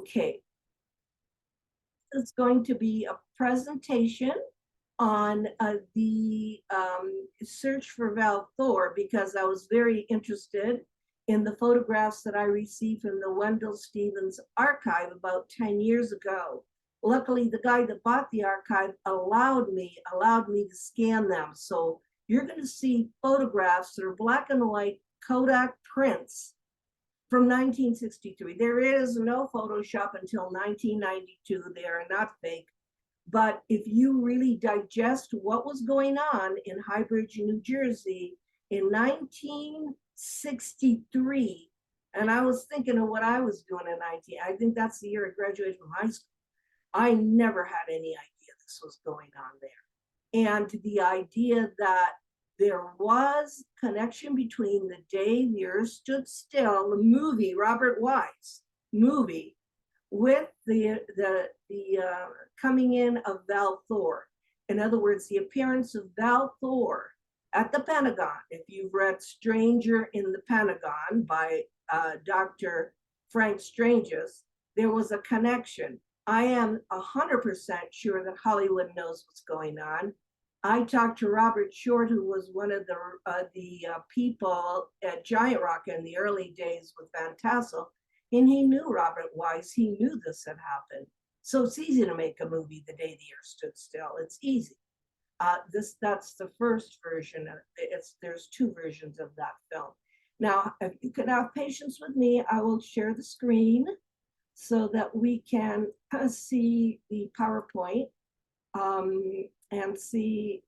Okay, it's going to be a presentation on the search for Val Thor, because I was very interested in the photographs that I received from the Wendell Stevens archive about 10 years ago. Luckily, the guy that bought the archive allowed me to scan them. So you're going to see photographs that are black and white Kodak prints from 1963. There is no Photoshop until 1992. They are not fake. But if you really digest what was going on in High Bridge, New Jersey in 1963, and I was thinking of what I was doing in 19, I think that's the year I graduated from high school. I never had any idea this was going on there. And the idea that there was connection between the day the earth stood still, the movie, Robert Wise movie, with the coming in of Val Thor. In other words, the appearance of Val Thor at the Pentagon. If you've read Stranger in the Pentagon by Dr. Frank Stranges, there was a connection. I am 100% sure that Hollywood knows what's going on. I talked to Robert Short, who was one of the people at Giant Rock in the early days with Van Tassel, and he knew Robert Wise. He knew this had happened. So it's easy to make a movie the day the earth stood still. It's easy. That's the first version. There's two versions of that film. Now, if you could have patience with me, I will share the screen so that we can see the PowerPoint and see.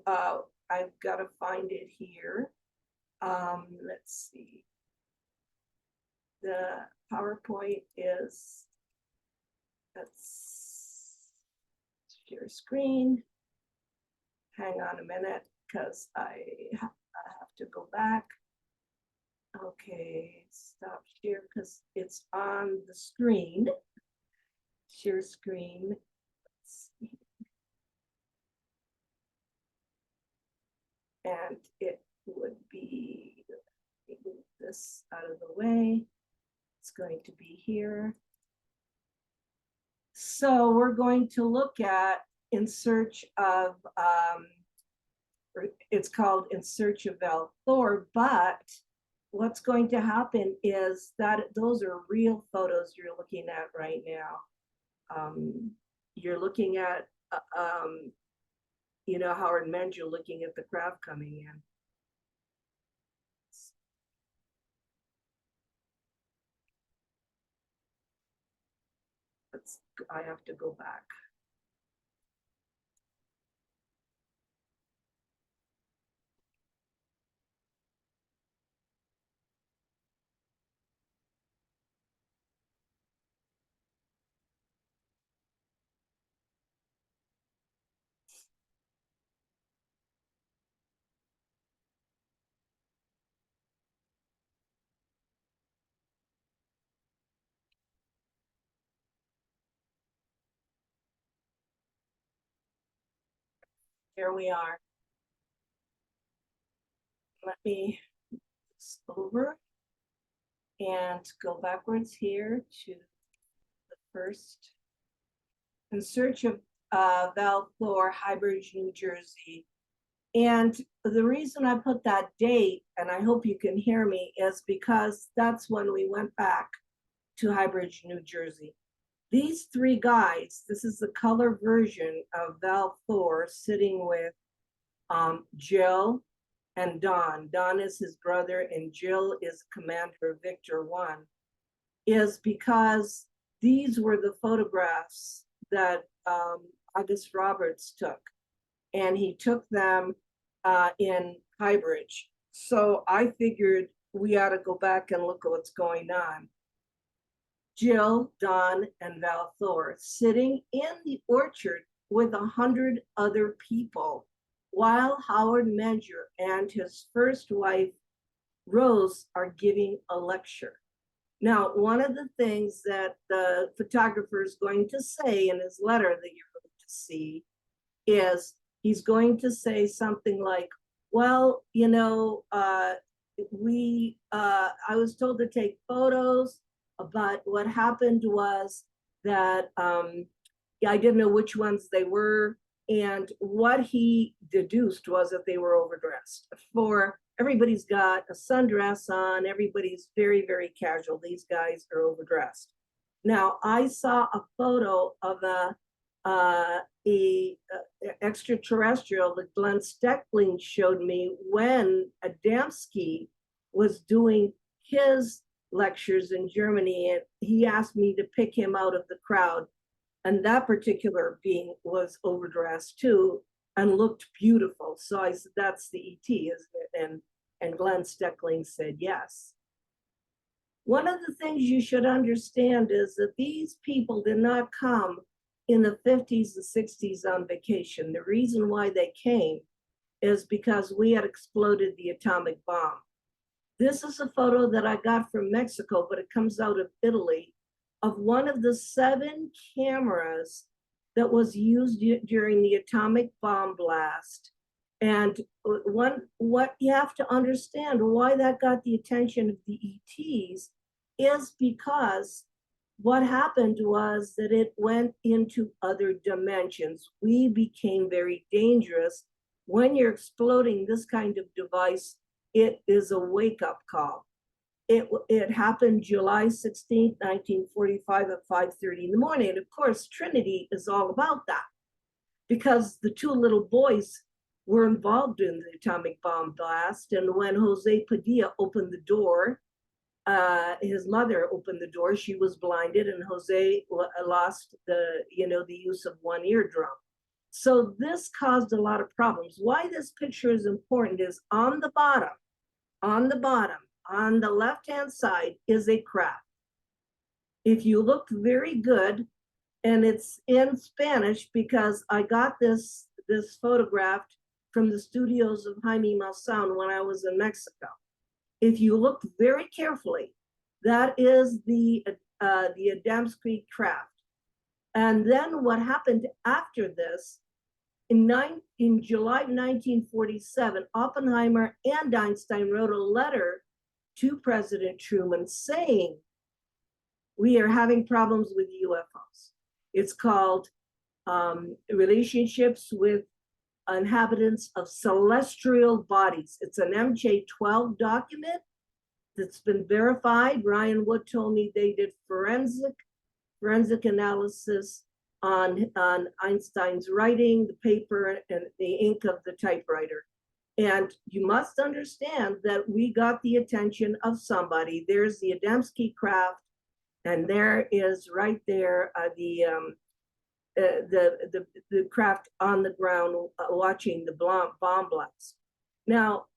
I've got to find it here. Let's see. The PowerPoint is, let's share screen. Hang on a minute, because I have to go back. Okay, stop share because it's on the screen. Share screen. Let's see. And it would be, let me move this out of the way. It's going to be here. So we're going to look at In Search of, it's called In Search of Val Thor, but what's going to happen is that those are real photos you're looking at right now. You're looking at, you know, Howard Menger looking at the craft coming in. I have to go back. Here we are. Let me over and go backwards here to the first. In Search of Val Thor, High Bridge, New Jersey. And the reason I put that date, and I hope you can hear me, is because that's when we went back to High Bridge, New Jersey. These three guys, this is the color version of Val Thor sitting with Jill and Don. Don is his brother and Jill is commander of Victor 1, is because these were the photographs that August Roberts took. And he took them in High Bridge. So I figured we ought to go back and look at what's going on. Jill, Don, and Val Thor sitting in the orchard with 100 other people while Howard Menger and his first wife, Rose, are giving a lecture. Now, one of the things that the photographer is going to say in his letter that you're going to see is he's going to say something like, well, you know, I was told to take photos, But what happened was that I didn't know which ones they were. And what he deduced was that they were overdressed. For everybody's got a sundress on, everybody's very, very casual. These guys are overdressed. Now, I saw a photo of a extraterrestrial that Glenn Steckling showed me when Adamski was doing his lectures in Germany, and he asked me to pick him out of the crowd. And that particular being was overdressed too and looked beautiful. So I said, that's the ET, isn't it? And Glenn Steckling said yes. One of the things you should understand is that these people did not come in the 50s and 60s on vacation. The reason why they came is because we had exploded the atomic bomb. This is a photo that I got from Mexico, but it comes out of Italy, of one of the 7 cameras that was used during the atomic bomb blast. And what you have to understand why that got the attention of the ETs is because what happened was that it went into other dimensions. We became very dangerous. When you're exploding this kind of device, it is a wake-up call. It happened July 16th, 1945 at 5:30 in the morning. And of course, Trinity is all about that because the 2 little boys were involved in the atomic bomb blast. And when Jose Padilla opened the door, his mother opened the door, she was blinded, and Jose lost the use of one eardrum. So this caused a lot of problems. Why this picture is important is on the bottom, on the left-hand side is a craft. If you look very good, and it's in Spanish because I got this photographed from the studios of Jaime Maussan when I was in Mexico. If you look very carefully, that is the Adamski craft. And then what happened after this, in July of 1947, Oppenheimer and Einstein wrote a letter to President Truman saying, we are having problems with UFOs. It's called Relationships with Inhabitants of Celestial Bodies. It's an MJ-12 document that's been verified. Ryan Wood told me they did forensic analysis on Einstein's writing, the paper, and the ink of the typewriter. And you must understand that we got the attention of somebody. There's the Adamski craft, and there is right there the craft on the ground watching the bomb blast. Now,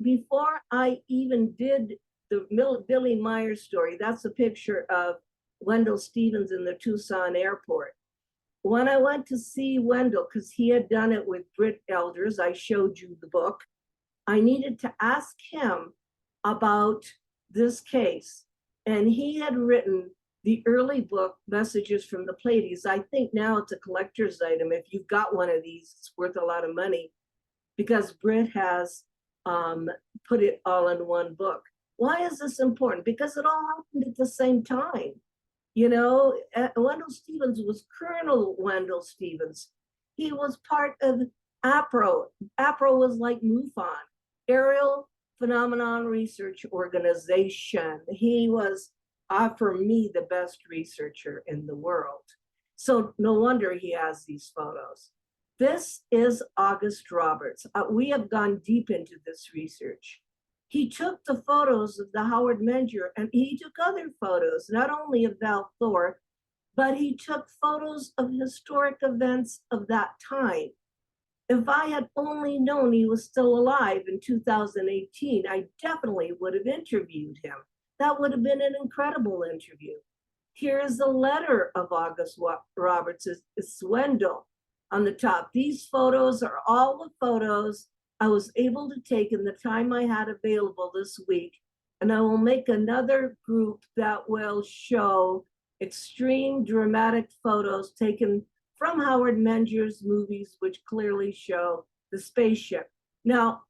before I even did the Billy Myers story, that's a picture of Wendell Stevens in the Tucson airport. When I went to see Wendell, because he had done it with Britt Elders, I showed you the book, I needed to ask him about this case. And he had written the early book, Messages from the Pleiades. I think now it's a collector's item. If you've got one of these, it's worth a lot of money because Britt has put it all in one book. Why is this important? Because it all happened at the same time. Wendell Stevens was Colonel Wendell Stevens. He was part of APRO. APRO was like MUFON, Aerial Phenomenon Research Organization. He was, for me, the best researcher in the world. So no wonder he has these photos. This is August Roberts. We have gone deep into this research. He took the photos of the Howard Menger, and he took other photos, not only of Val Thor, but he took photos of historic events of that time. If I had only known he was still alive in 2018, I definitely would have interviewed him. That would have been an incredible interview. Here's a letter of August Roberts. It's Wendell on the top. These photos are all the photos I was able to take in the time I had available this week. And I will make another group that will show extreme dramatic photos taken from Howard Menger's movies, which clearly show the spaceship. Now,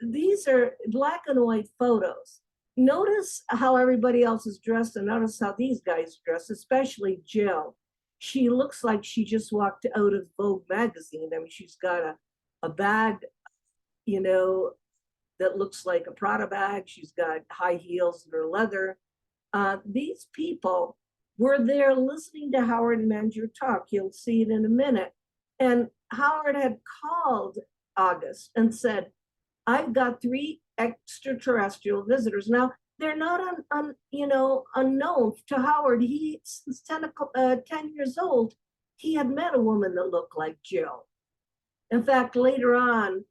these are black and white photos. notice how everybody else is dressed and notice how these guys dress, especially Jill. She looks like she just walked out of Vogue magazine. I mean, she's got a bag, you know, that looks like a Prada bag. She's got high heels that are leather. These people were there listening to Howard Menger talk. You'll see it in a minute. And Howard had called August and said, I've got 3 extraterrestrial visitors. Now, they're not unknown to Howard. He, since 10 years old, he had met a woman that looked like Jill. In fact, later on,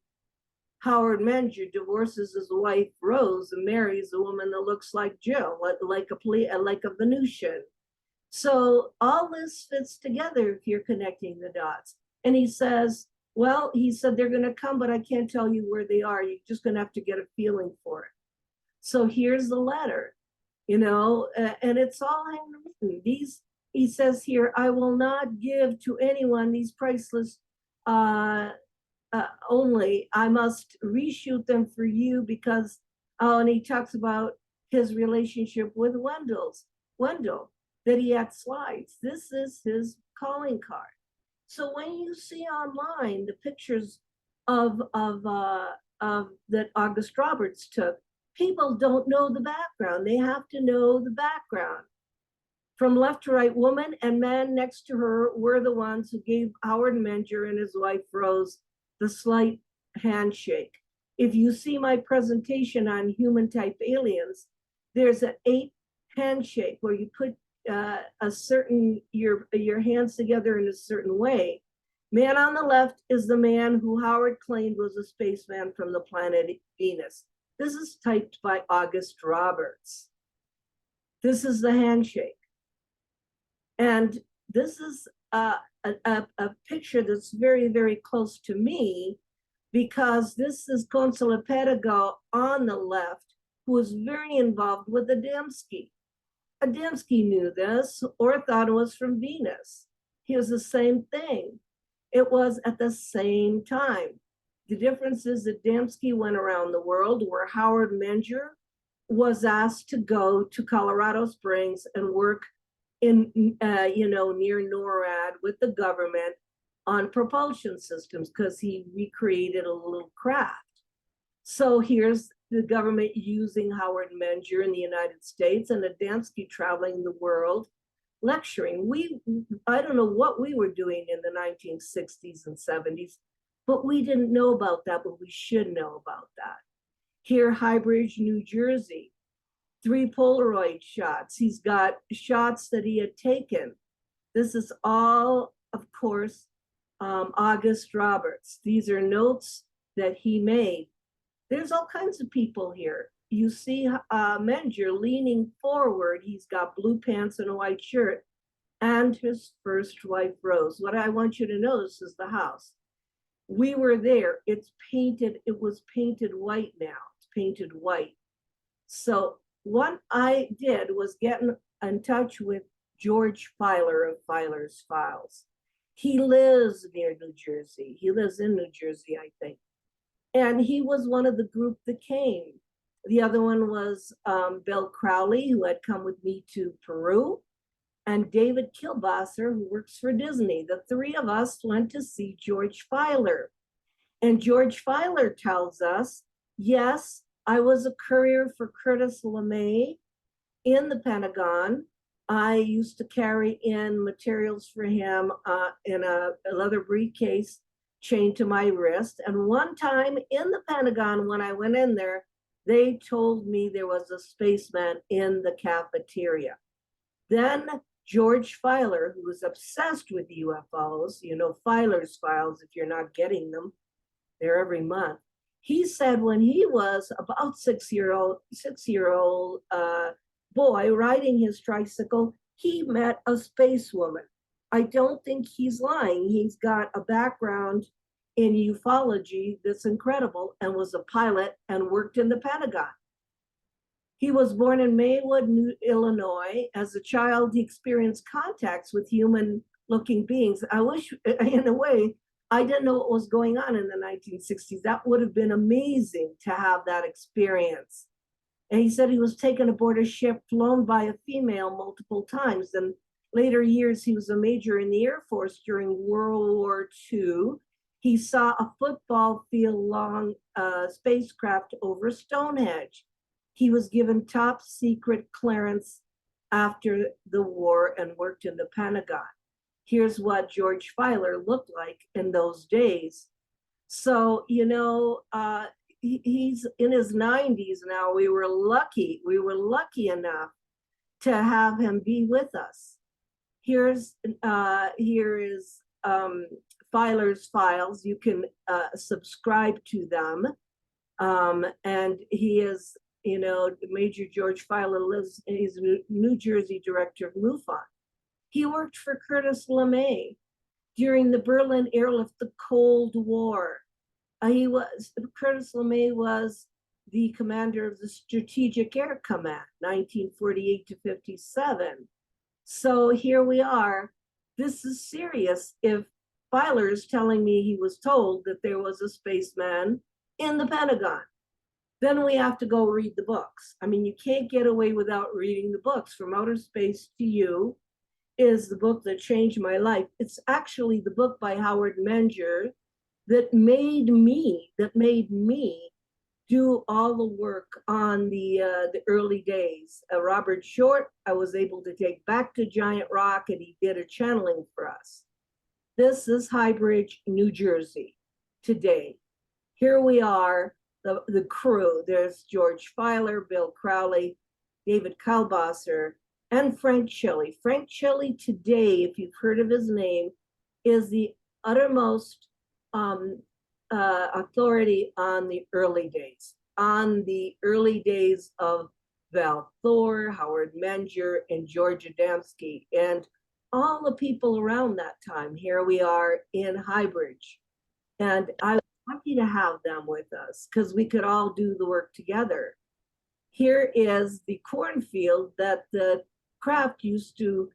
Howard Menger divorces his wife Rose and marries a woman that looks like Jill, like a Venusian. So all this fits together if you're connecting the dots. And he says, well, he said, they're going to come, but I can't tell you where they are. You're just going to have to get a feeling for it. So here's the letter, and it's all handwritten. He says here, I will not give to anyone these priceless only. I must reshoot them for you because, and he talks about his relationship with Wendell, that he had slides. This is his calling card. So when you see online the pictures of that August Roberts took, people don't know the background. They have to know the background. From left to right, woman and man next to her were the ones who gave Howard Menger and his wife Rose the slight handshake. If you see my presentation on human type aliens, there's an 8 handshake where you put your hands together in a certain way. Man on the left is the man who Howard claimed was a spaceman from the planet Venus. This is typed by August Roberts. This is the handshake. And this is a picture that's very, very close to me because this is Consul Pentagon on the left, who was very involved with Adamski. Adamski knew this or thought it was from Venus. He was the same thing. It was at the same time. The difference is that Adamski went around the world where Howard Menger was asked to go to Colorado Springs and work in, near NORAD with the government on propulsion systems because he recreated a little craft. So here's the government using Howard Menger in the United States and Adamski traveling the world lecturing. I don't know what we were doing in the 1960s and 70s, but we didn't know about that, but we should know about that. Here, Highbridge, New Jersey, 3 Polaroid shots. He's got shots that he had taken. This is all, of course, August Roberts. These are notes that he made. There's all kinds of people here. You see Menger leaning forward. He's got blue pants and a white shirt and his first wife, Rose. What I want you to notice is the house. We were there. It was painted white now. It's painted white. So what I did was get in touch with George Filer of Filer's Files. He lives near New Jersey. He lives in New Jersey, I think. And he was one of the group that came. The other one was Bill Crowley, who had come with me to Peru, and David Kilbasser, who works for Disney. The 3 of us went to see George Filer. And George Filer tells us, yes, I was a courier for Curtis LeMay in the Pentagon. I used to carry in materials for him in a leather briefcase chained to my wrist. And one time in the Pentagon, when I went in there, they told me there was a spaceman in the cafeteria. Then George Filer, who was obsessed with UFOs, Filer's Files, if you're not getting them, they're every month. He said when he was about 6-year-old boy riding his tricycle, he met a space woman. I don't think he's lying. He's got a background in ufology that's incredible and was a pilot and worked in the Pentagon. He was born in Maywood, Illinois. As a child, he experienced contacts with human-looking beings. I wish, in a way, I didn't know what was going on in the 1960s. That would have been amazing to have that experience. And he said he was taken aboard a ship flown by a female multiple times. In later years, he was a major in the Air Force during World War II. He saw a football field long spacecraft over Stonehenge. He was given top secret clearance after the war and worked in the Pentagon. Here's what George Filer looked like in those days. So, you know, he's in his 90s now. We were lucky enough to have him be with us. Here is Filer's files. You can subscribe to them. And he is, you know, Major George Filer lives, he's a New Jersey director of MUFON. He worked for Curtis LeMay during the Berlin airlift, the Cold War. Curtis LeMay was the commander of the Strategic Air Command, 1948 to 57. So here we are. This is serious. If Filer is telling me he was told that there was a spaceman in the Pentagon, then we have to go read the books. I mean, you can't get away without reading the books. From Outer Space to You is the book that changed my life. It's actually the book by Howard Menger that made me do all the work on the early days. Robert Short, I was able to take back to Giant Rock, and he did a channeling for us. This is Highbridge, New Jersey today. Here we are, the crew. There's George Filer, Bill Crowley, David Kalbasser, and Frank Chile. Frank Chile today, if you've heard of his name, is the uttermost authority on the early days of Val Thor, Howard Menger, and George Adamski, and all the people around that time. Here we are in Highbridge, and I was lucky to have them with us because we could all do the work together. Here is the cornfield that the craft used to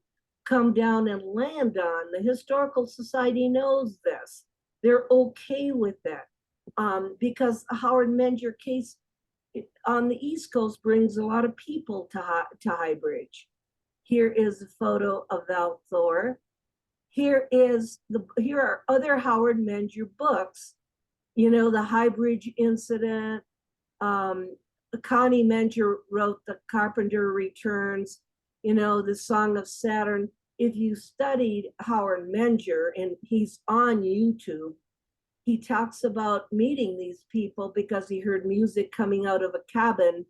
come down and land on. The Historical Society knows this. They're okay with that because Howard Menger case on the East Coast brings a lot of people to Highbridge. Here is a photo of Val Thor. Here are other Howard Menger books. You know, the Highbridge incident. Connie Menger wrote The Carpenter Returns. You know, the Song of Saturn. If you studied Howard Menger, and he's on YouTube, he talks about meeting these people because he heard music coming out of a cabin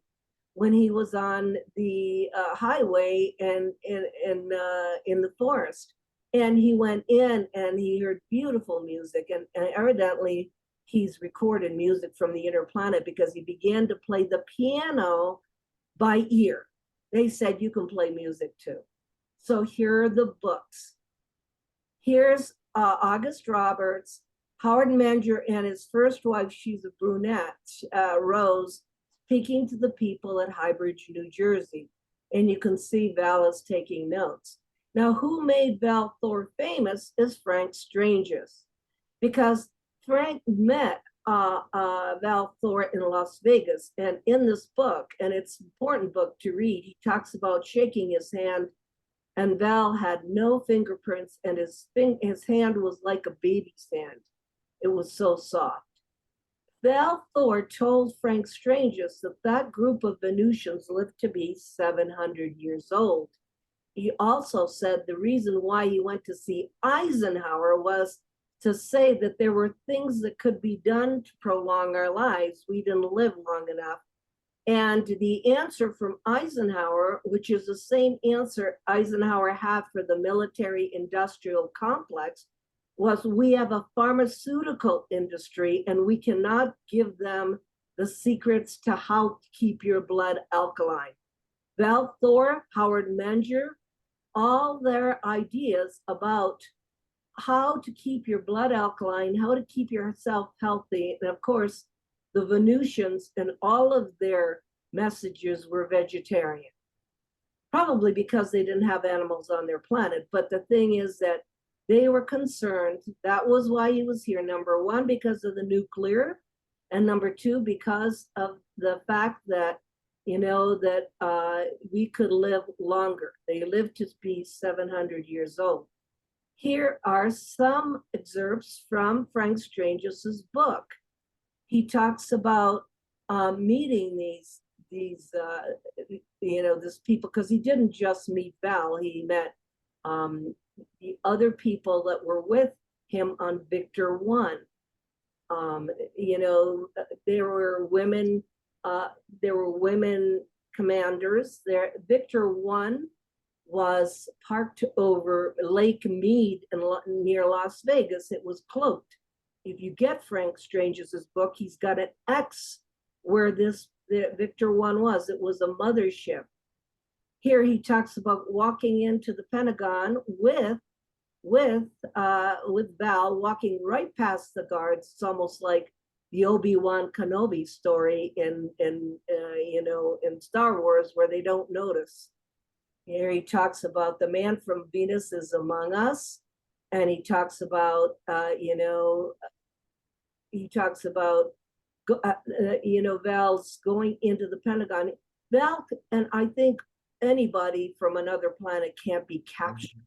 when he was on the highway and in the forest. And he went in and he heard beautiful music, and evidently he's recorded music from the inner planet because he began to play the piano by ear. They said you can play music too. So here are the books. Here's August Roberts, Howard Menger and his first wife, she's a brunette, Rose, speaking to the people at Highbridge, New Jersey. And you can see Val is taking notes. Now, who made Val Thor famous is Frank Stranges, because Frank met Val Thor in Las Vegas. And in this book, and it's an important book to read, he talks about shaking his hand, and Val had no fingerprints, and his hand was like a baby's hand. It was so soft. Val Thor told Frank Stranges that group of Venusians lived to be 700 years old. He also said the reason why he went to see Eisenhower was to say that there were things that could be done to prolong our lives. We didn't live long enough. And the answer from Eisenhower, which is the same answer Eisenhower had for the military-industrial complex, was we have a pharmaceutical industry and we cannot give them the secrets to how to keep your blood alkaline. Val Thor, Howard Menger, all their ideas about how to keep your blood alkaline, how to keep yourself healthy. And of course, the Venusians and all of their messages were vegetarian, probably because they didn't have animals on their planet. But the thing is that they were concerned. That was why he was here. Number one, because of the nuclear, and number two, because of the fact that you know, that we could live longer. They lived to be 700 years old. Here are some excerpts from Frank Strange's book. He talks about meeting these you know, this people, because he didn't just meet Val, he met the other people that were with him on Victor 1. You know, there were women commanders there. Victor 1 was parked over Lake Mead near Las Vegas. It was cloaked. If you get Frank Strange's book, he's got an X where the Victor 1 was. It was a mothership. Here he talks about walking into the Pentagon with Val, walking right past the guards. It's almost like the Obi-Wan Kenobi story in you know, in Star Wars, where they don't notice. Here he talks about the man from Venus is among us, and he talks about you know, he talks about you know, Val's going into the Pentagon. Val, and I think anybody from another planet can't be captured.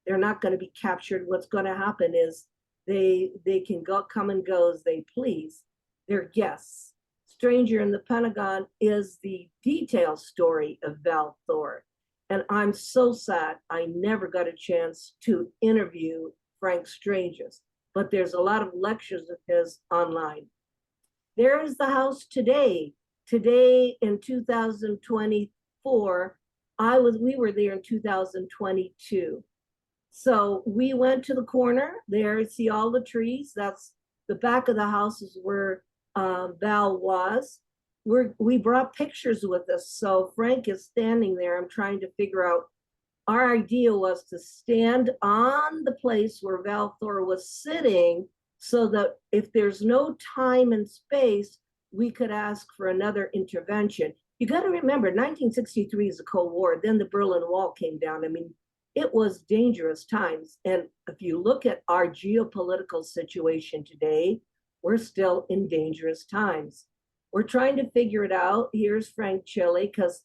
They're not going to be captured. What's going to happen is they can come and go as they please. They're guests. Stranger in the Pentagon is the detailed story of Val Thor. And I'm so sad I never got a chance to interview Frank Strange's, but there's a lot of lectures of his online. There is the house today. Today in 2024, we were there in 2022. So we went to the corner there, see all the trees. That's the back of the house is where Val was. We brought pictures with us. So Frank is standing there. I'm trying to figure out, our idea was to stand on the place where Val Thor was sitting, so that if there's no time and space, we could ask for another intervention. You got to remember, 1963 is the Cold War. Then the Berlin Wall came down. I mean, it was dangerous times. And if you look at our geopolitical situation today, we're still in dangerous times. We're trying to figure it out. Here's Frank Chile, because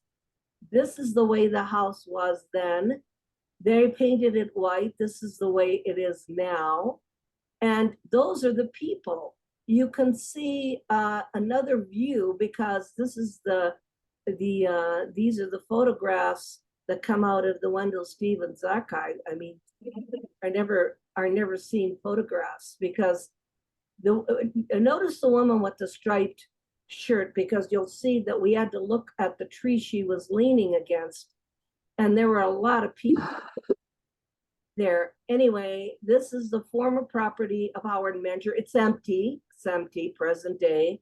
this is the way the house was then. They painted it white. This is the way it is now. And those are the people. You can see another view, because this is these are the photographs that come out of the Wendell Stevens archive. I mean, I never seen photographs, because notice the woman with the striped shirt, because you'll see that we had to look at the tree she was leaning against, and there were a lot of people there. Anyway, this is the former property of Howard Menger. It's empty, present day.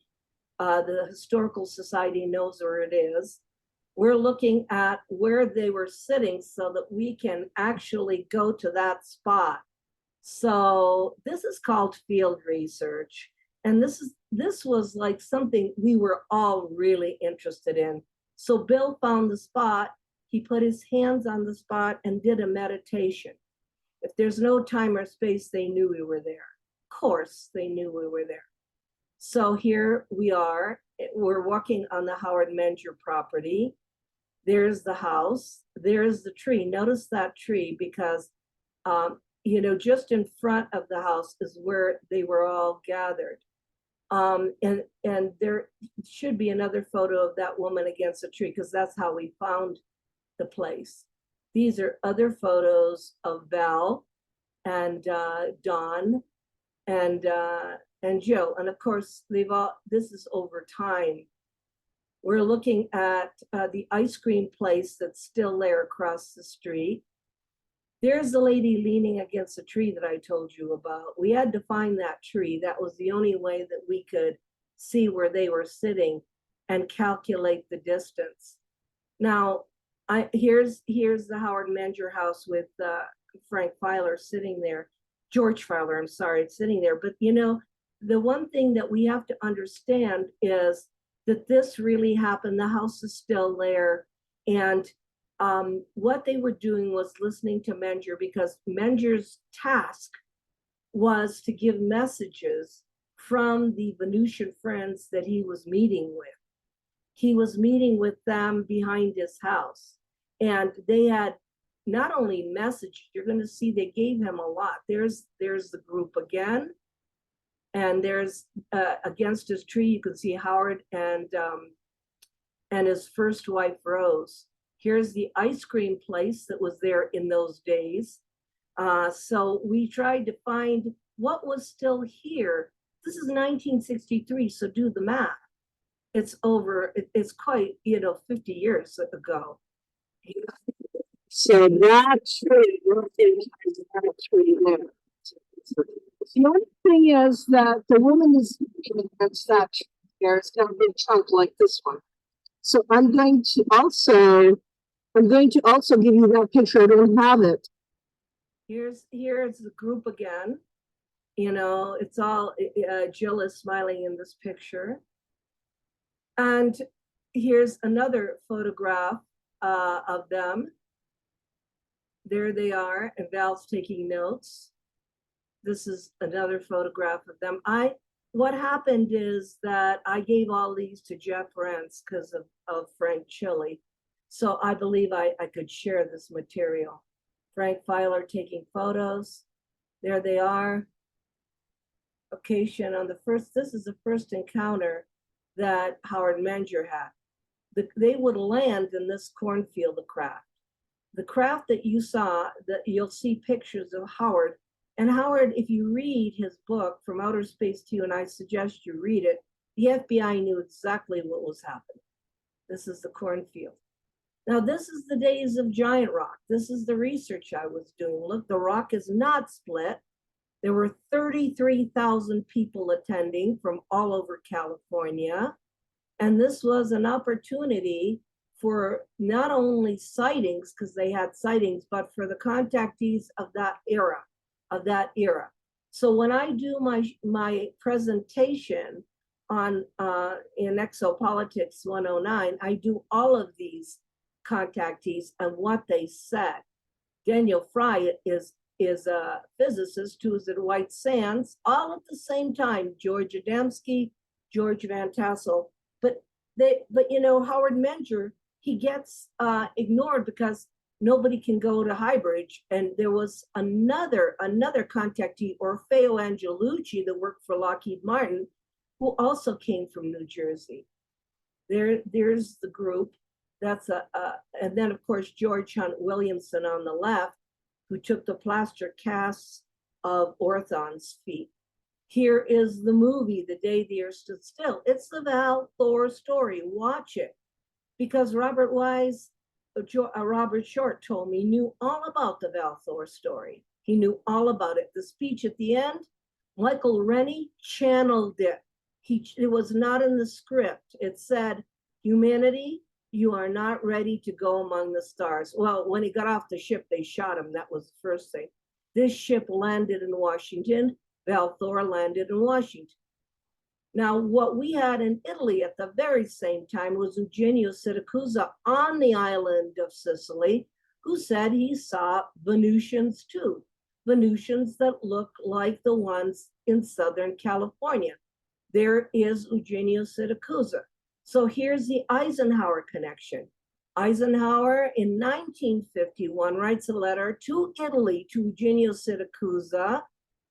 The Historical Society knows where it is. We're looking at where they were sitting so that we can actually go to that spot. So this is called field research. And this was like something we were all really interested in. So Bill found the spot. He put his hands on the spot and did a meditation. If there's no time or space, they knew we were there. Of course, they knew we were there. So here we are. We're walking on the Howard Menger property. There's the house. There's the tree. Notice that tree, because you know, just in front of the house is where they were all gathered. And there should be another photo of that woman against a tree, because that's how we found the place. These are other photos of Val and Don and Joe. And of course, this is over time. We're looking at the ice cream place that's still there across the street. There's the lady leaning against a tree that I told you about. We had to find that tree. That was the only way that we could see where they were sitting and calculate the distance. Now, here's the Howard Menger house with Frank Filer sitting there. George Filer, I'm sorry, sitting there. But you know, the one thing that we have to understand is that this really happened. The house is still there. And what they were doing was listening to Menger, because Menger's task was to give messages from the Venusian friends that he was meeting with. he was meeting with them behind his house. And they had not only message, you're going to see they gave him a lot. There's the group again. And there's against his tree, you can see Howard and his first wife, Rose. Here's the ice cream place that was there in those days. So we tried to find what was still here. This is 1963, so do the math. It's over, it's quite, 50 years ago. So that tree, that tree there. The other thing is that the woman is against that tree there. It's got a big trunk like this one. So I'm going to also give you that picture. I don't have it. Here's the group again. It's all Jill is smiling in this picture. And here's another photograph of them. There they are, and Val's taking notes. This is another photograph of them. What happened is that I gave all these to Jeff Rentz because of Frank Chili. So I believe I could share this material. Frank Filer taking photos. There they are. Occasion on the first, this is the first encounter that Howard Menger had. They would land in this cornfield, the craft. The craft that you saw, that you'll see pictures of Howard. And Howard, if you read his book, From Outer Space to You, and I suggest you read it, the FBI knew exactly what was happening. This is the cornfield. Now, this is the days of giant rock. This is the research I was doing. Look, the rock is not split. There were 33,000 people attending from all over California. And this was an opportunity for not only sightings, because they had sightings, but for the contactees of that era. So when I do my presentation on in Exopolitics 109, I do all of these contactees and what they said. Daniel Fry is a physicist who was at White Sands, all at the same time, George Adamski, George Van Tassel. But Howard Menger, he gets ignored because nobody can go to Highbridge. And there was another contactee, Orfeo Angelucci, that worked for Lockheed Martin, who also came from New Jersey. There's the group. That's and then of course George Hunt Williamson on the left, who took the plaster casts of Orthon's feet. Here is the movie, The Day the Earth Stood Still. It's the Val Thor story. Watch it. Because Robert Short told me, knew all about the Val Thor story. He knew all about it. The speech at the end, Michael Rennie channeled it. It was not in the script. It said, humanity, you are not ready to go among the stars. Well, when he got off the ship, they shot him. That was the first thing. This ship landed in Washington. Val Thor landed in Washington. Now, what we had in Italy at the very same time was Eugenio Siracusa on the island of Sicily, who said he saw Venusians too, Venusians that look like the ones in Southern California. There is Eugenio Siracusa. So here's the Eisenhower connection. Eisenhower in 1951 writes a letter to Italy, to Eugenio Siracusa,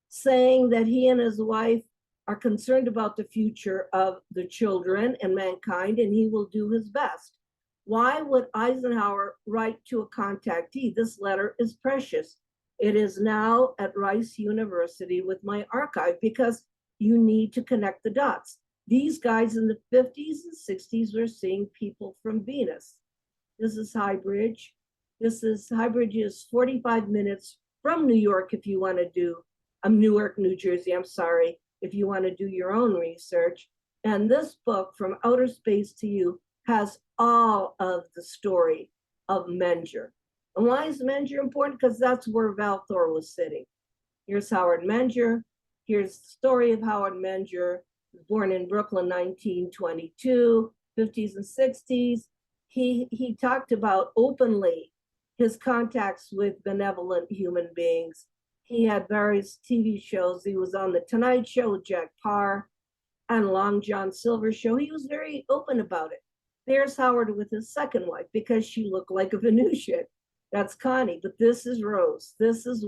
saying that he and his wife are concerned about the future of the children and mankind, and he will do his best. Why would Eisenhower write to a contactee? This letter is precious. It is now at Rice University with my archive because you need to connect the dots. These guys in the 50s and 60s were seeing people from Venus. This is Highbridge. Highbridge is 45 minutes from New York if you want to do, Newark, New Jersey, I'm sorry, if you want to do your own research. And this book, From Outer Space to You, has all of the story of Menger. And why is Menger important? Because that's where Val Thor was sitting. Here's Howard Menger. Here's the story of Howard Menger. Born in Brooklyn, 1922, 50s and 60s. He talked about openly his contacts with benevolent human beings. He had various TV shows. He was on The Tonight Show with Jack Parr and Long John Silver's show. He was very open about it. There's Howard with his second wife because she looked like a Venusian. That's Connie, but this is Rose. This is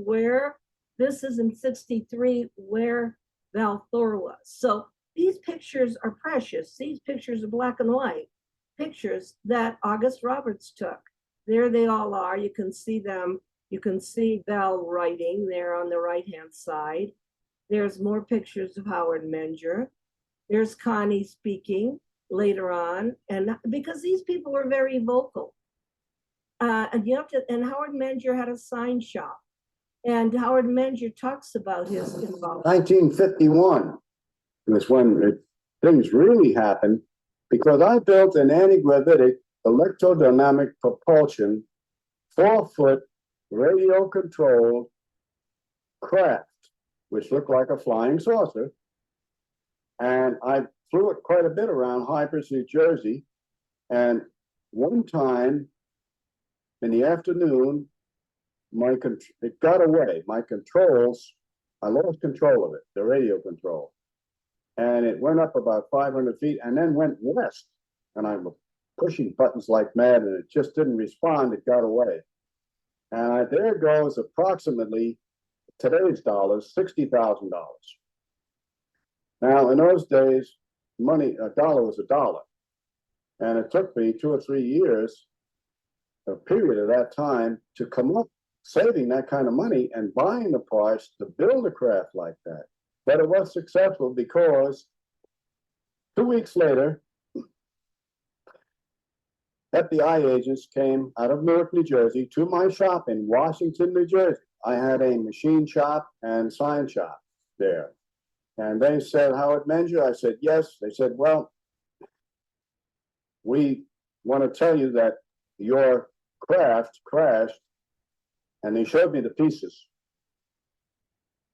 in 63 where Val Thor was. So these pictures are precious. These pictures are black and white pictures that August Roberts took. There they all are. You can see them. You can see Val writing there on the right-hand side. There's more pictures of Howard Menger. There's Connie speaking later on, and because these people were very vocal. And Howard Menger had a sign shop, and Howard Menger talks about his involvement. 1951 was when things really happened, because I built an anti-gravitic electrodynamic propulsion 4-foot radio controlled craft, which looked like a flying saucer. And I flew it quite a bit around Hypers, New Jersey. And one time in the afternoon, it got away. My controls, I lost control of it, the radio control. And it went up about 500 feet and then went west. And I was pushing buttons like mad, and it just didn't respond. It got away. And there goes approximately, today's dollars, $60,000. Now, in those days, money, a dollar was a dollar. And it took me 2 or 3 years, a period of that time, to come up saving that kind of money and buying the parts to build a craft like that. But it was successful because 2 weeks later, FBI agents came out of Newark, New Jersey, to my shop in Washington, New Jersey. I had a machine shop and sign shop there. And they said, Howard Menger? I said, yes. They said, well, we want to tell you that your craft crashed. And they showed me the pieces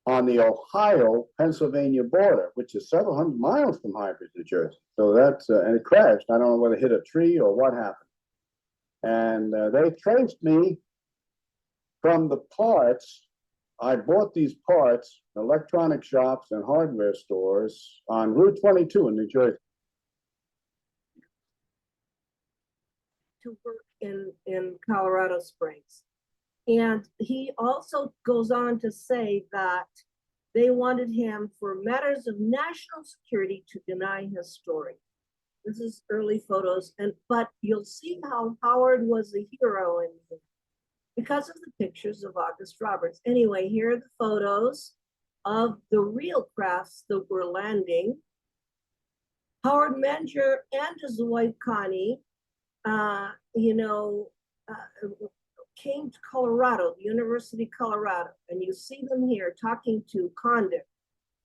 on the Ohio-Pennsylvania border, which is several hundred miles from Hypers, New Jersey. So that's, and it crashed. I don't know whether it hit a tree or what happened. And they traced me from the parts. I bought these parts, electronic shops and hardware stores on Route 22 in New Jersey. To work in Colorado Springs. And he also goes on to say that they wanted him for matters of national security to deny his story. This is early photos, but you'll see how Howard was a hero in here because of the pictures of August Roberts. Anyway, here are the photos of the real crafts that were landing. Howard Menger and his wife Connie, came to Colorado, the University of Colorado, and you see them here talking to Condon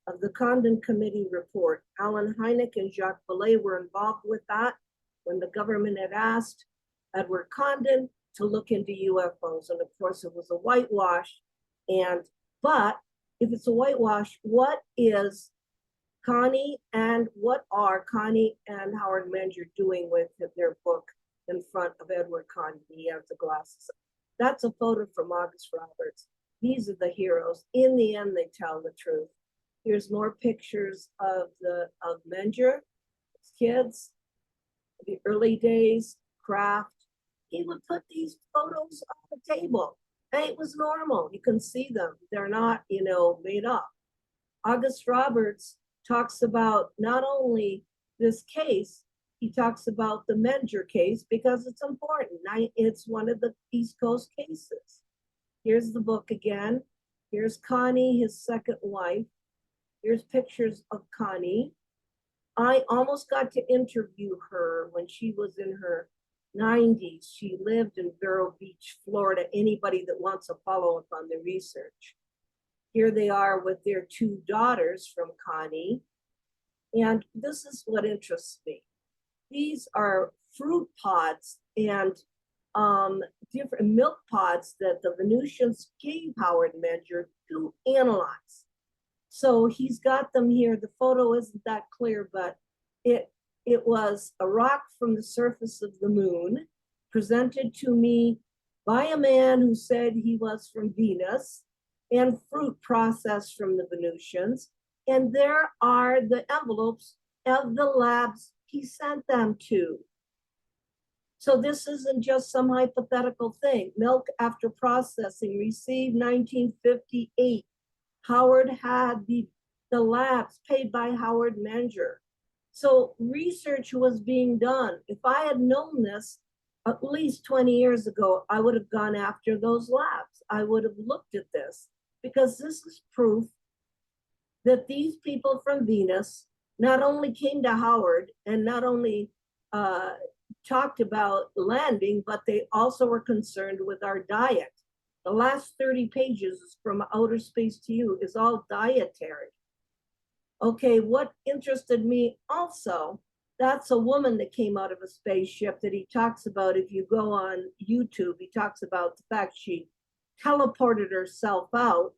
of the Condon Committee report. Alan Hynek and Jacques Vallée were involved with that when the government had asked Edward Condon to look into UFOs. And of course, it was a whitewash. But if it's a whitewash, what is Connie and what are Connie and Howard Menger doing with their book in front of Edward Condon? He has the glasses. That's a photo from August Roberts. These are the heroes. In the end, they tell the truth. Here's more pictures of Menger, his kids, the early days, craft. He would put these photos on the table, and it was normal. You can see them. They're not, made up. August Roberts talks about not only this case, he talks about the Menger case because it's important. It's one of the East Coast cases. Here's the book again. Here's Connie, his second wife. Here's pictures of Connie. I almost got to interview her when she was in her 90s. She lived in Vero Beach, Florida. Anybody that wants to follow up on the research. Here they are with their 2 daughters from Connie. And this is what interests me. These are fruit pods and different milk pods that the Venusians gave Howard Menger to analyze. So he's got them here. The photo isn't that clear, but it was a rock from the surface of the moon presented to me by a man who said he was from Venus, and fruit processed from the Venusians. And there are the envelopes of the labs he sent them to. So this isn't just some hypothetical thing. Milk after processing received 1958. Howard had the labs paid by Howard Menger. So research was being done. If I had known this at least 20 years ago, I would have gone after those labs. I would have looked at this because this is proof that these people from Venus not only came to Howard and not only talked about landing, but they also were concerned with our diet. The last 30 pages from Outer Space to You is all dietary. Okay, what interested me also, that's a woman that came out of a spaceship that he talks about. If you go on YouTube, he talks about the fact she teleported herself out.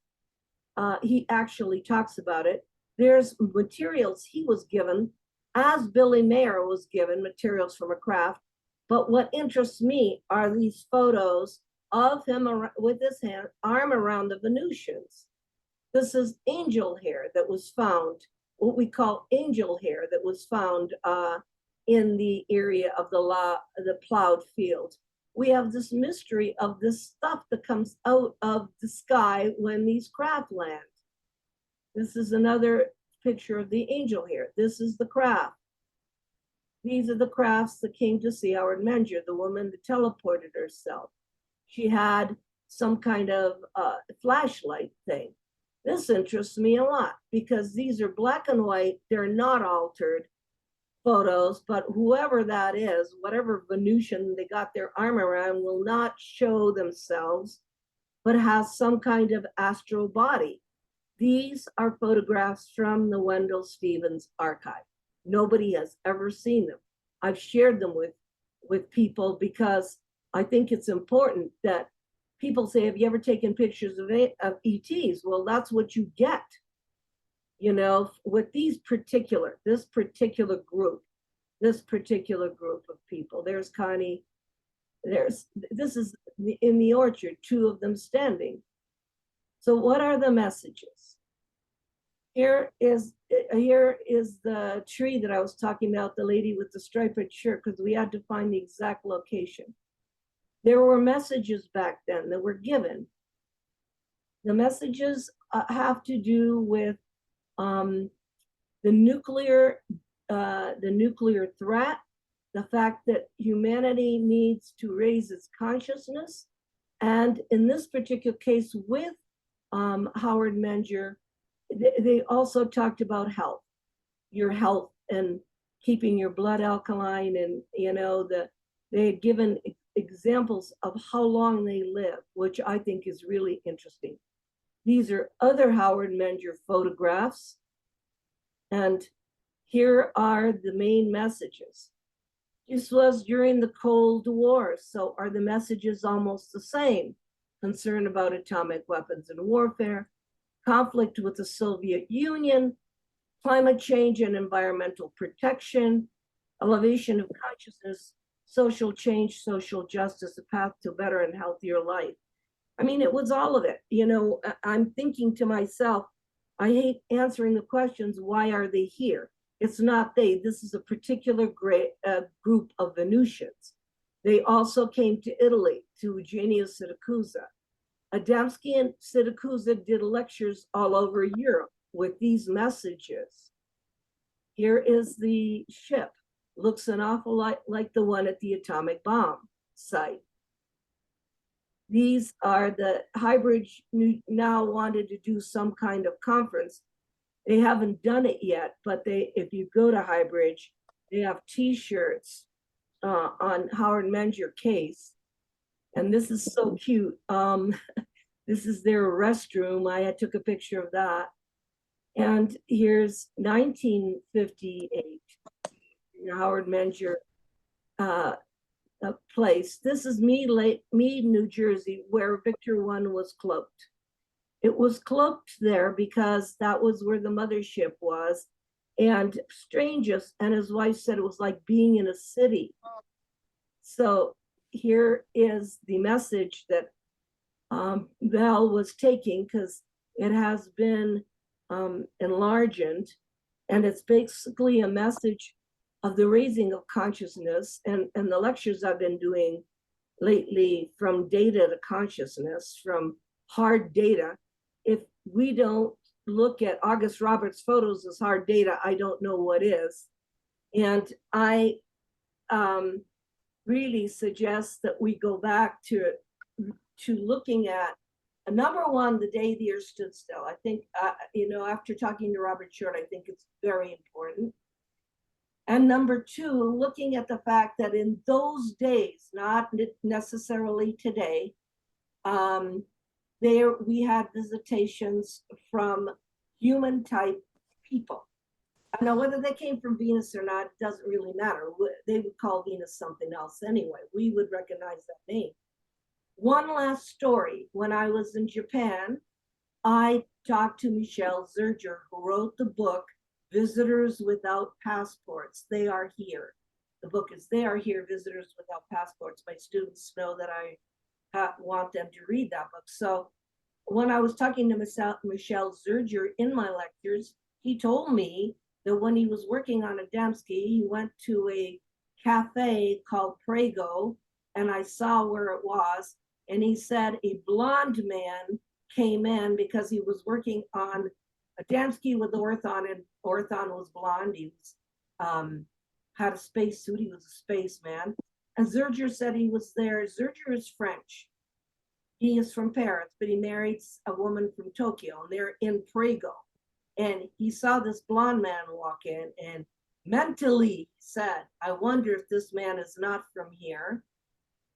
He actually talks about it. There's materials he was given, as Billy Mayer was given materials from a craft. But what interests me are these photos of him with his arm around the Venusians. This is angel hair that was found, what we call angel hair that was found in the area of the plowed field. We have this mystery of this stuff that comes out of the sky when these craft land. This is another picture of the angel hair. This is the craft. These are the crafts that came to see Howard Menger, the woman that teleported herself. She had some kind of flashlight thing. This interests me a lot because these are black and white. They're not altered photos, but whoever that is, whatever Venusian they got their arm around, will not show themselves, but has some kind of astral body. These are photographs from the Wendell Stevens archive. Nobody has ever seen them. I've shared them with people because I think it's important that people say, have you ever taken pictures of ETs? Well, that's what you get. You know, with this particular group of people. There's Connie, this is in the orchard, two of them standing. So what are the messages? Here is the tree that I was talking about, the lady with the striped shirt, because we had to find the exact location. There were messages back then that were given. The messages have to do with the nuclear threat, the fact that humanity needs to raise its consciousness, and in this particular case with Howard Menger, they also talked about health, your health and keeping your blood alkaline, and they had given examples of how long they live, which I think is really interesting. These are other Howard Menger photographs, and here are the main messages. This was during the Cold War, so are the messages almost the same? Concern about atomic weapons and warfare, conflict with the Soviet Union, climate change and environmental protection, elevation of consciousness, social change, social justice, a path to a better and healthier life. I mean, it was all of it. I'm thinking to myself, I hate answering the questions, why are they here? It's not they. This is a particular group of Venusians. They also came to Italy, to Eugenio Siracusa. Adamski and Siracusa did lectures all over Europe with these messages. Here is the ship. Looks an awful lot like the one at the atomic bomb site. These are the Highbridge now wanted to do some kind of conference. They haven't done it yet, but if you go to Highbridge, they have T-shirts on Howard Menger case. And this is so cute. This is their restroom. I took a picture of that. And here's 1958, Howard Menger place. This is Mead, New Jersey, where Victor 1 was cloaked. It was cloaked there because that was where the mothership was. And Strangest and his wife said it was like being in a city. So here is the message that Val was taking, because it has been enlarged, and it's basically a message of the raising of consciousness, and the lectures I've been doing lately, from data to consciousness, from hard data. If we don't look at August Roberts' photos as hard data, I don't know what is. And I really suggest that we go back to looking at, number one, the day the earth stood still. I think, after talking to Robert Short, I think it's very important. And number two, looking at the fact that in those days, not necessarily today, there we had visitations from human type people. I know whether they came from Venus or not doesn't really matter. They would call Venus something else anyway. We would recognize that name. One last story. When I was in Japan, I talked to Michelle Zerger, who wrote the book, Visitors Without Passports. They Are Here. The book is They Are Here, Visitors Without Passports. My students know that I want them to read that book. So when I was talking to Michelle Zerger in my lectures, he told me that when he was working on Adamski, he went to a cafe called Prego, and I saw where it was. And he said a blonde man came in because he was working on Adamski with Orthon, and Orthon was blonde. He was, had a space suit. He was a spaceman. And Zerger said he was there. Zerger is French. He is from Paris, but he married a woman from Tokyo, and they're in Prego. And he saw this blonde man walk in, and mentally said, I wonder if this man is not from here.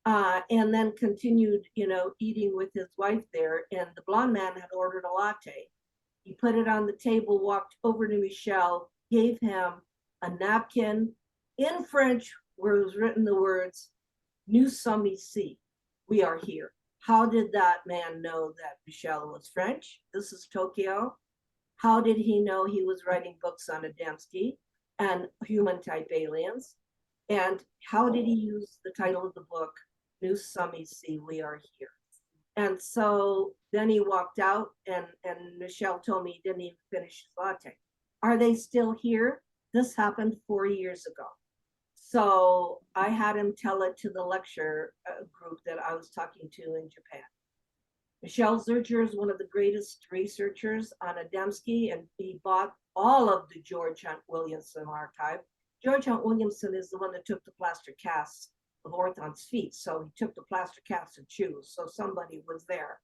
And then continued, eating with his wife there. And the blonde man had ordered a latte. He put it on the table, walked over to Michelle, gave him a napkin in French where it was written the words, Nous sommes ici, we are here. How did that man know that Michelle was French? This is Tokyo. How did he know he was writing books on Adamski and human type aliens? And how did he use the title of the book, Nous sommes ici, we are here? And so then he walked out, and Michelle told me he didn't even finish his latte. Are they still here? This happened 4 years ago. So I had him tell it to the lecture group that I was talking to in Japan. Michelle Zerger is one of the greatest researchers on Adamski, and he bought all of the George Hunt Williamson archive. George Hunt Williamson is the one that took the plaster casts of Orthon's feet. So he took the plaster casts and shoes. So somebody was there.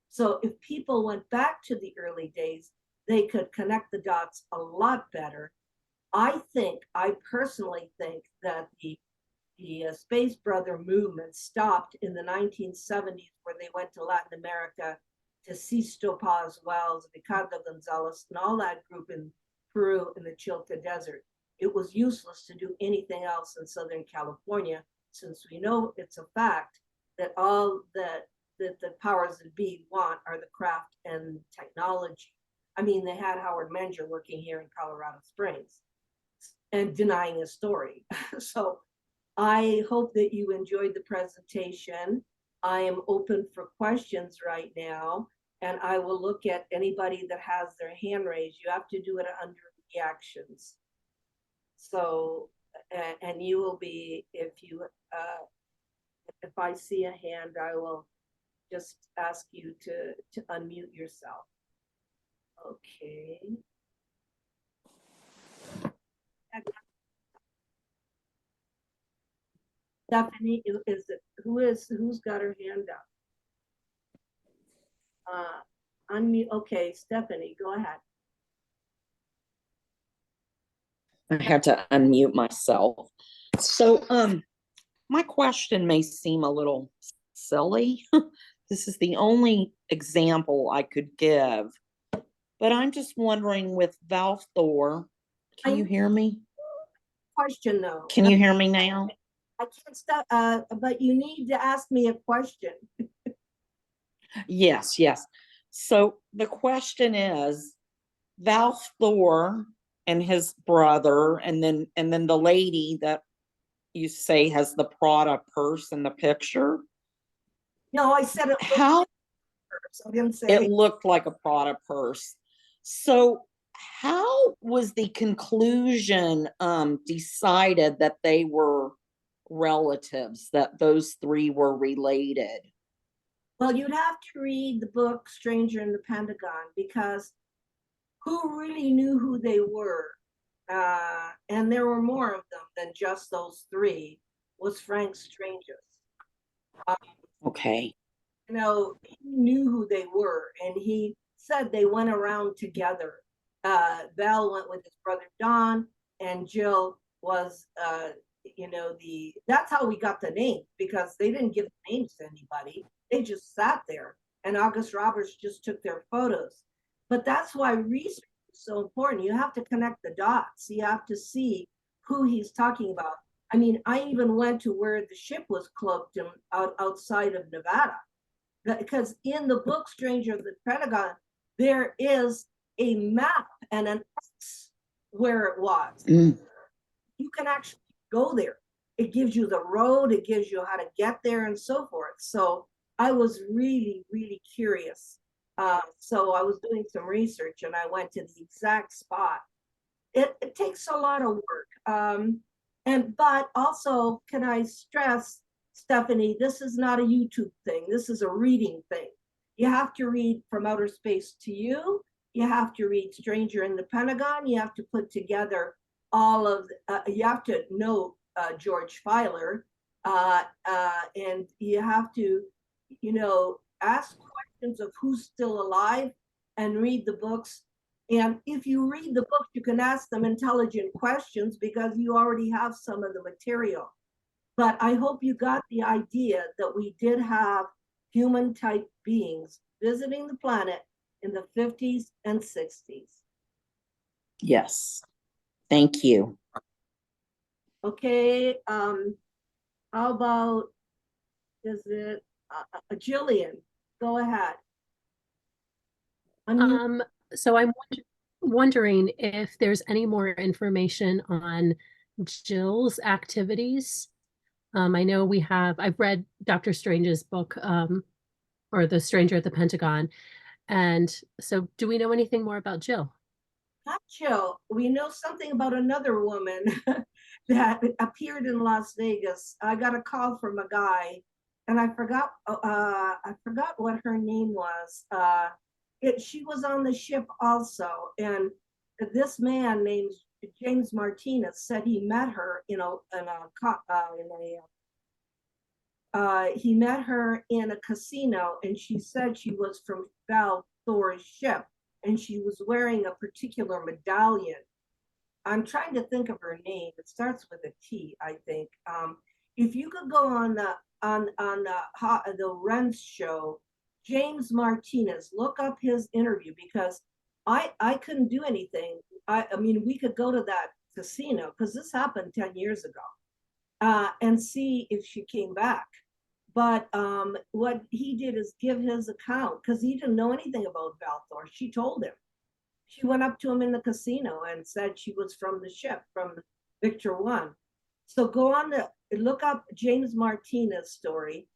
So if people went back to the early days, they could connect the dots a lot better. I personally think that the Space Brother movement stopped in the 1970s, where they went to Latin America to Sisto Paz Wells, Ricardo Gonzalez, and all that group in Peru in the Chilca Desert. It was useless to do anything else in Southern California, since we know it's a fact that all that the powers that be want are the craft and technology. I mean, they had Howard Menger working here in Colorado Springs and denying his story. So I hope that you enjoyed the presentation. I am open for questions right now, and I will look at anybody that has their hand raised. You have to do it under reactions. So, and you will be, if I see a hand, I will just ask you to unmute yourself. Okay. Stephanie, who's got her hand up? Unmute. Okay, Stephanie, go ahead. I had to unmute myself. So, my question may seem a little silly. This is the only example I could give, but I'm just wondering with Val Thor, can you hear me? Question though. Can you hear me now? I can't stop, but you need to ask me a question. Yes. So the question is, Val Thor and his brother, and then the lady that you say has the Prada purse in the picture. No, I said it. How I didn't say it looked like a Prada purse. So how was the conclusion decided that they were relatives, that those three were related? Well, you'd have to read the book Stranger in the Pentagon, because who really knew who they were, and there were more of them than just those three, was Frank Stranges. Okay. You know, he knew who they were, and he said they went around together. Val went with his brother Don, and Jill was, that's how we got the name, because they didn't give names to anybody. They just sat there, and August Roberts just took their photos. But that's why research is so important. You have to connect the dots. You have to see who he's talking about. I mean, I even went to where the ship was cloaked outside of Nevada, because in the book Stranger of the Pentagon, there is a map and an X where it was. Mm. You can actually go there. It gives you the road, it gives you how to get there, and so forth. So I was really, really curious. So I was doing some research, and I went to the exact spot. It takes a lot of work. But also, can I stress, Stephanie, this is not a YouTube thing. This is a reading thing. You have to read From Outer Space to You. You have to read Stranger in the Pentagon. You have to put together all of, you have to know George Filer, and you have to, ask questions of who's still alive and read the books. And if you read the book, you can ask them intelligent questions because you already have some of the material. But I hope you got the idea that we did have human type beings visiting the planet in the 50s and 60s. Yes. Thank you. Okay, how about, is it Jillian? Go ahead. So I'm wondering if there's any more information on Jill's activities. I know I've read Dr. Strange's book, or The Stranger at the Pentagon. And so do we know anything more about Jill? Not Jill. We know something about another woman that appeared in Las Vegas. I got a call from a guy, and I forgot what her name was. She was on the ship also, and this man named James Martinez said he met her he met her in a casino, and she said she was from Val Thor's ship, and she was wearing a particular medallion. I'm trying to think of her name. It starts with a T, I think. If you could go on the Ren's show, James Martinez, look up his interview, because I couldn't do anything. I mean, we could go to that casino, because this happened 10 years ago, and see if she came back. But what he did is give his account, because he didn't know anything about Val Thor. She told him. She went up to him in the casino and said she was from the ship, from Victor 1. So go on to look up James Martinez's story.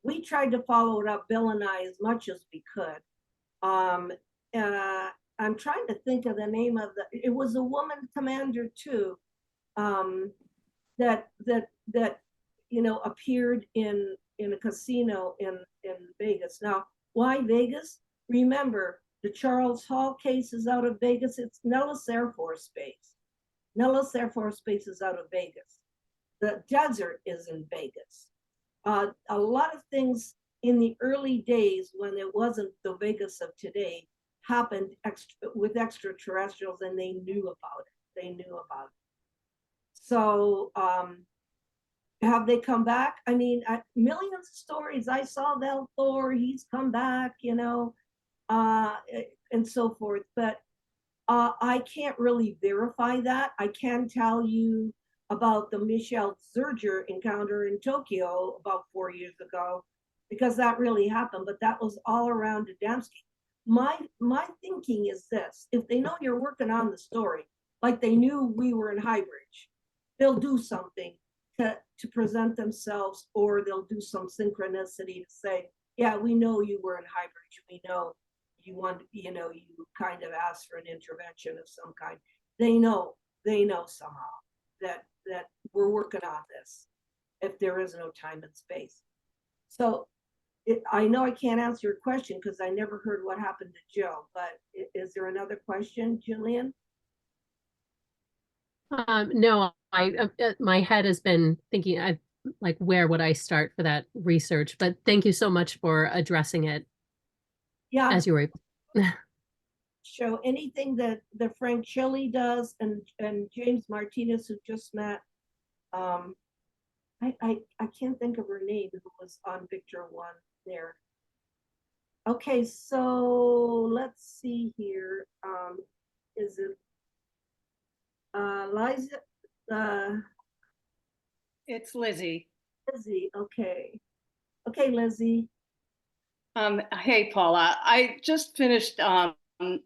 We tried to follow it up, Bill and I, as much as we could. I'm trying to think of the name of it was a woman commander too, that appeared in a casino in Vegas. Now, why Vegas? Remember, the Charles Hall case is out of Vegas. It's Nellis Air Force Base. Nellis Air Force Base is out of Vegas. The desert is in Vegas. A lot of things in the early days, when it wasn't the Vegas of today, happened with extraterrestrials, and they knew about it. So have they come back? I mean, millions of stories. I saw Val Thor, he's come back, and so forth. But I can't really verify that. I can tell you about the Michelle Zerger encounter in Tokyo about 4 years ago, because that really happened, but that was all around Adamski. My thinking is this: if they know you're working on the story, like they knew we were in Highbridge, they'll do something to present themselves, or they'll do some synchronicity to say, yeah, we know you were in Highbridge. We know you want, you know, you kind of ask for an intervention of some kind. They know somehow that we're working on this if there is no time and space. So I know I can't answer your question because I never heard what happened to Joe, but is there another question, Jillian? No, my head has been thinking, like, where would I start for that research? But thank you so much for addressing it Yeah, as you were. show anything that Frank Chile does and James Martinez, who just met. I can't think of her name, who was on Victor One there. Okay, so let's see here. Is it Liza? It's Lizzie. Lizzie, okay. Okay, Lizzie. Hey, Paula. I just finished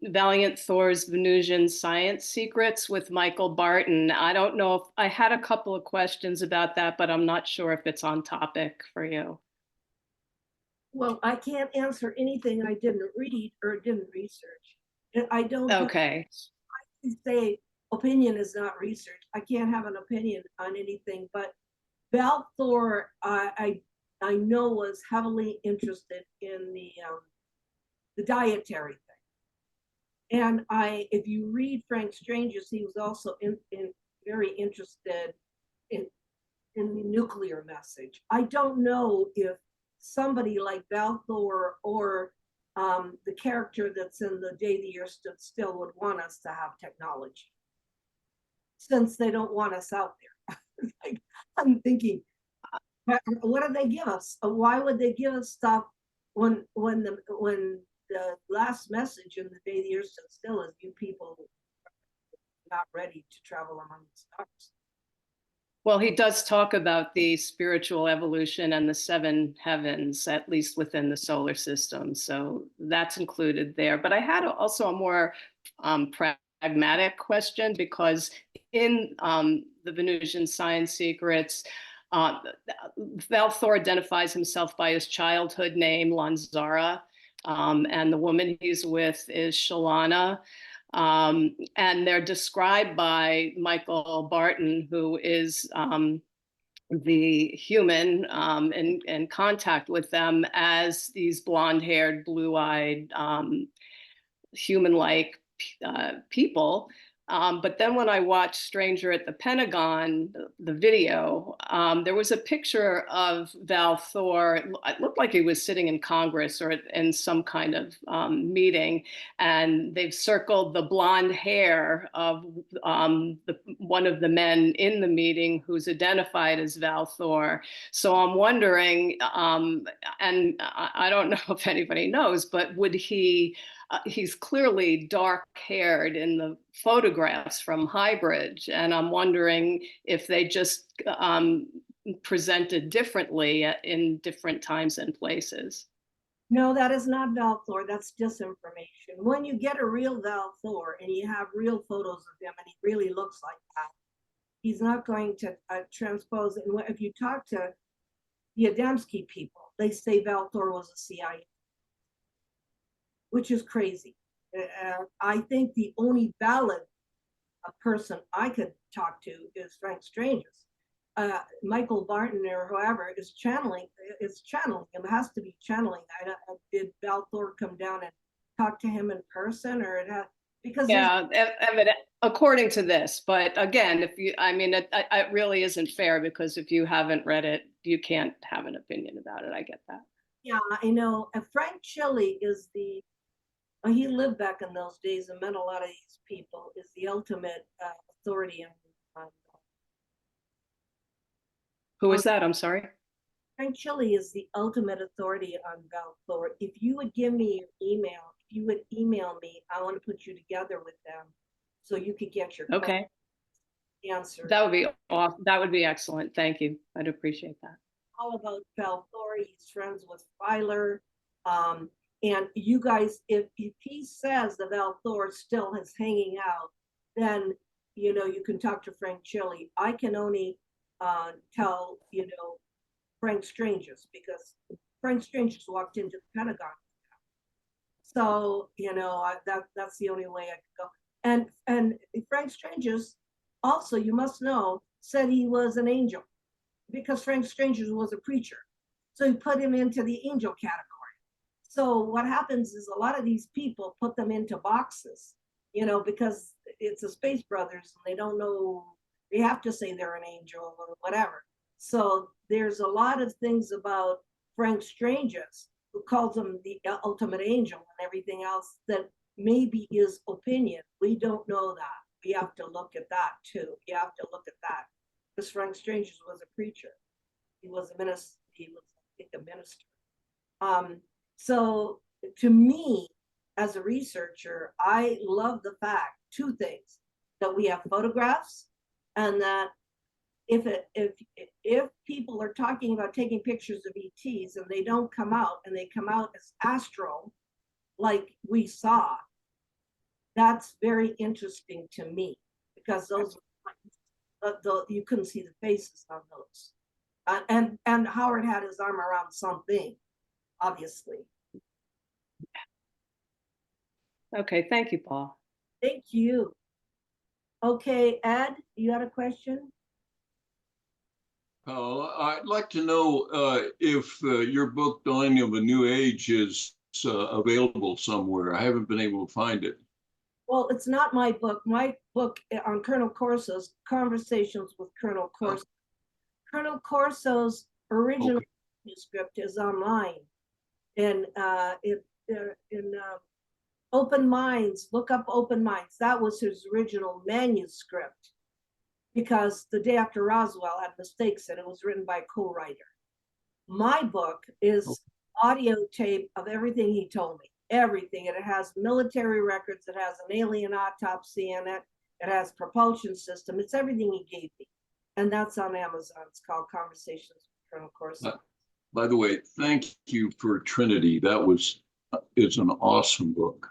Valiant Thor's Venusian Science Secrets with Michael Barton. I don't know if I had a couple of questions about that, but I'm not sure if it's on topic for you. Well, I can't answer anything I didn't read or didn't research. I don't Okay. say opinion is not research. I can't have an opinion on anything, but Val Thor, I know, was heavily interested in the dietary thing. And if you read Frank Strange's, he was also very interested in the nuclear message. I don't know if somebody like Val Thor or the character that's in The Day the Earth Stood Still would want us to have technology, since they don't want us out there. Like, I'm thinking, what do they give us? Why would they give us stuff when the last message in The Day the Earth Stood Still is you people not ready to travel among the stars? Well, he does talk about the spiritual evolution and the seven heavens, at least within the solar system. So that's included there. But I had also a more pragmatic question, because in the Venusian Science Secrets, Val Thor identifies himself by his childhood name, Lanzara, and the woman he's with is Shalana. And they're described by Michael Barton, who is the human in contact with them, as these blonde-haired, blue-eyed, human-like people. But then when I watched Stranger at the Pentagon, the video, there was a picture of Val Thor. It looked like he was sitting in Congress or in some kind of meeting, and they've circled the blonde hair of one of the men in the meeting who's identified as Val Thor. So I'm wondering, and I don't know if anybody knows, but would he's clearly dark-haired in the photographs from Highbridge, and I'm wondering if they just presented differently in different times and places. No, that is not Val Thor. That's disinformation. When you get a real Val Thor and you have real photos of him and he really looks like that, he's not going to transpose. And if you talk to the Adamski people, they say Val Thor was a CIA, which is crazy. I think the only valid person I could talk to is Frank Strange's. Michael Barton or whoever is channeling. It's channeling. It has to be channeling. Did Val Thor come down and talk to him in person, or it has? Because yeah, according to this. But again, if you, I mean, it really isn't fair, because if you haven't read it, you can't have an opinion about it. I get that. Yeah, I know. Frank Chile is the. He lived back in those days and met a lot of these people. Is the ultimate authority on. Who is that? I'm sorry. Frank Chile is the ultimate authority on Val Thor. If you would give me your email, if you would email me, I want to put you together with them so you could get your answer. That would be awesome. That would be excellent. Thank you. I'd appreciate that. All about Val Thor. He's friends with Filer. And you guys, if he says the Val Thor still is hanging out, then, you know, you can talk to Frank Chile. I can only tell, you know, Frank Strange's, because Frank Strange's walked into the Pentagon. So, you know, that's the only way I could go. And Frank Strangers also, you must know, said he was an angel because Frank Strangers was a preacher. So he put him into the angel category. So what happens is a lot of these people put them into boxes, you know, because it's a Space Brothers and they don't know, they have to say they're an angel or whatever. So there's a lot of things about Frank Strangers, who calls him the ultimate angel and everything else, that maybe is opinion. We don't know that. We have to look at that too. You have to look at that. Because Frank Strangers was a preacher. He was a minister. He was, I think, a minister. So to me, as a researcher, I love the fact, two things, that we have photographs, and that if people are talking about taking pictures of ETs and they don't come out, and they come out as astral, like we saw, that's very interesting to me, because those you couldn't see the faces on those. And Howard had his arm around something, obviously. Okay, thank you, Paul. Thank you. Okay, Ed, you had a question? I'd like to know if your book, Dawning of a New Age, is available somewhere. I haven't been able to find it. Well, it's not my book. My book on Colonel Corso's Conversations with Colonel Corso. Colonel Corso's original manuscript is online. And in Open Minds, look up Open Minds. That was his original manuscript, because the day after Roswell had mistakes and it was written by a co-writer. My book is audio tape of everything he told me, everything. And it has military records, it has an alien autopsy in it, it has propulsion system, it's everything he gave me. And that's on Amazon. It's called Conversations with Colonel Corso. By the way, thank you for Trinity. It's an awesome book.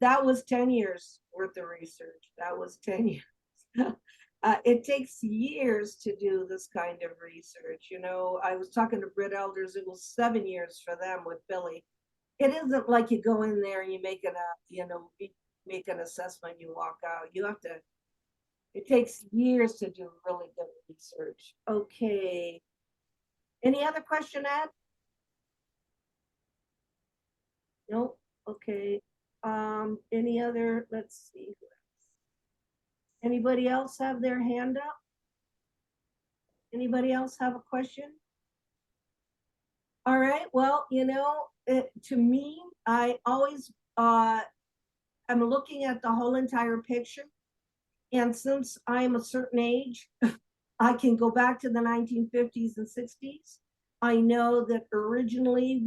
That was 10 years worth of research. That was 10 years. It takes years to do this kind of research. You know, I was talking to Brit Elders, it was 7 years for them with Billy. It isn't like you go in there and you make make an assessment, you walk out. You have to, it takes years to do really good research. Okay. Any other question, Ed? Nope. Okay. Any other, let's see. Anybody else have their hand up? Anybody else have a question? All right, well, you know, to me, I always, I'm looking at the whole entire picture. And since I'm a certain age, I can go back to the 1950s and 60s. I know that originally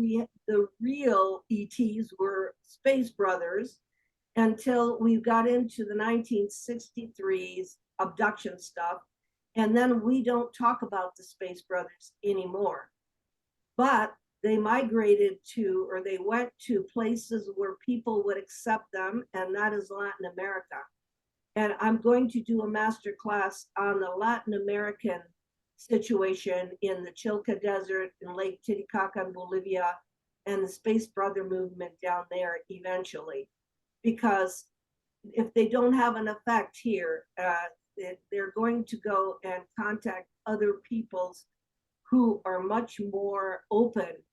the real ETs were Space Brothers until we got into the 1963's abduction stuff. And then we don't talk about the Space Brothers anymore. But they migrated to, or they went to places where people would accept them, and that is Latin America. And I'm going to do a master class on the Latin American situation in the Chilca Desert, in Lake Titicaca in Bolivia, and the Space Brother movement down there eventually. Because if they don't have an effect here, they're going to go and contact other peoples who are much more open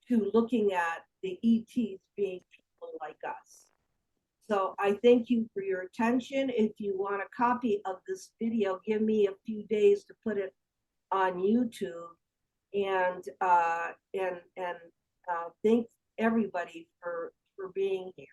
to looking at the ETs being people like us. So I thank you for your attention. If you want a copy of this video, give me a few days to put it on YouTube. And thank everybody for being here.